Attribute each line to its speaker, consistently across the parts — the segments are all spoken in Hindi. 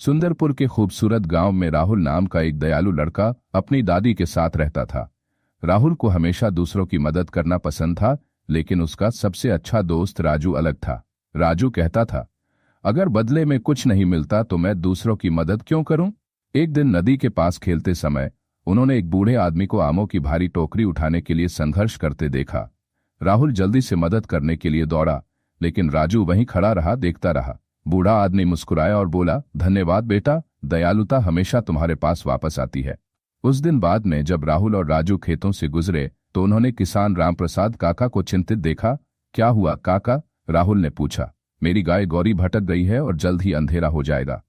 Speaker 1: सुंदरपुर के खूबसूरत गांव में राहुल नाम का एक दयालु लड़का अपनी दादी के साथ रहता था। राहुल को हमेशा दूसरों की मदद करना पसंद था, लेकिन उसका सबसे अच्छा दोस्त राजू अलग था। राजू कहता था, अगर बदले में कुछ नहीं मिलता तो मैं दूसरों की मदद क्यों करूं? एक दिन नदी के पास खेलते समय उन्होंने एक बूढ़े आदमी को आमों की भारी टोकरी उठाने के लिए संघर्ष करते देखा। राहुल जल्दी से मदद करने के लिए दौड़ा, लेकिन राजू वहीं खड़ा रहा, देखता रहा। बूढ़ा आदमी मुस्कुराया और बोला, धन्यवाद बेटा, दयालुता हमेशा तुम्हारे पास वापस आती है। उस दिन बाद में जब राहुल और राजू खेतों से गुजरे तो उन्होंने किसान रामप्रसाद काका को चिंतित देखा। क्या हुआ काका? राहुल ने पूछा। मेरी गाय गौरी भटक गई है और जल्द ही अंधेरा हो जाएगा।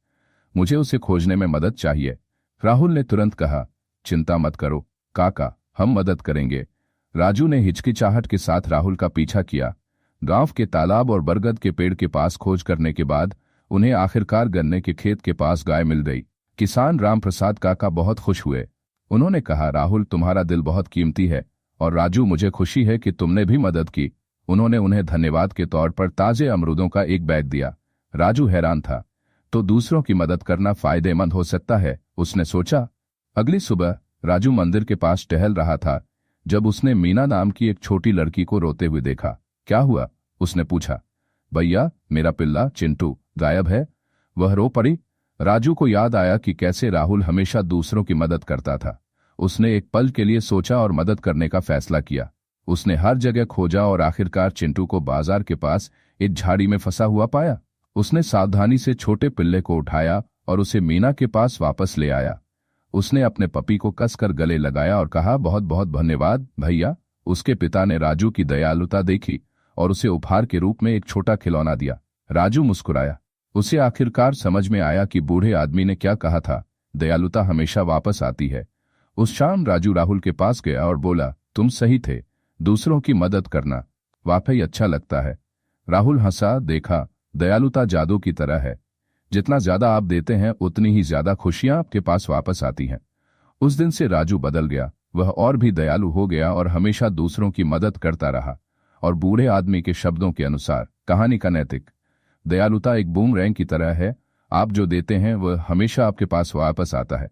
Speaker 1: मुझे उसे खोजने में मदद चाहिए। राहुल ने तुरंत कहा, चिंता मत करो काका, हम मदद करेंगे। राजू ने हिचकिचाहट के साथ राहुल का पीछा किया। गांव के तालाब और बरगद के पेड़ के पास खोज करने के बाद उन्हें आखिरकार गन्ने के खेत के पास गाय मिल गई। किसान रामप्रसाद काका बहुत खुश हुए। उन्होंने कहा, राहुल तुम्हारा दिल बहुत कीमती है और राजू मुझे खुशी है कि तुमने भी मदद की। उन्होंने उन्हें धन्यवाद के तौर पर ताजे अमरूदों का एक बैग दिया। राजू हैरान था, तो दूसरों की मदद करना फायदेमंद हो सकता है, उसने सोचा। अगली सुबह राजू मंदिर के पास टहल रहा था जब उसने मीना नाम की एक छोटी लड़की को रोते हुए देखा। क्या हुआ? उसने पूछा। भैया, मेरा पिल्ला चिंटू गायब है। वह रो पड़ी। राजू को याद आया कि कैसे राहुल हमेशा दूसरों की मदद करता था। उसने एक पल के लिए सोचा और मदद करने का फैसला किया। उसने हर जगह खोजा और आखिरकार चिंटू को बाजार के पास एक झाड़ी में फंसा हुआ पाया। उसने सावधानी से छोटे पिल्ले को उठाया और उसे मीना के पास वापस ले आया। उसने अपने पपी को कसकर गले लगाया और कहा, बहुत बहुत धन्यवाद भैया। उसके पिता ने राजू की दयालुता देखी और उसे उपहार के रूप में एक छोटा खिलौना दिया। राजू मुस्कुराया। उसे आखिरकार समझ में आया कि बूढ़े आदमी ने क्या कहा था, दयालुता हमेशा वापस आती है। उस शाम राजू राहुल के पास गया और बोला, तुम सही थे, दूसरों की मदद करना वाकई अच्छा लगता है। राहुल हंसा। देखा, दयालुता जादू की तरह है। जितना ज्यादा आप देते हैं उतनी ही ज्यादा खुशियां आपके पास वापस आती हैं। उस दिन से राजू बदल गया। वह और भी दयालु हो गया और हमेशा दूसरों की मदद करता रहा। और बूढ़े आदमी के शब्दों के अनुसार कहानी का नैतिक दयालुता एक बूमरैंग की तरह है। आप जो देते हैं वह हमेशा आपके पास वापस आता है।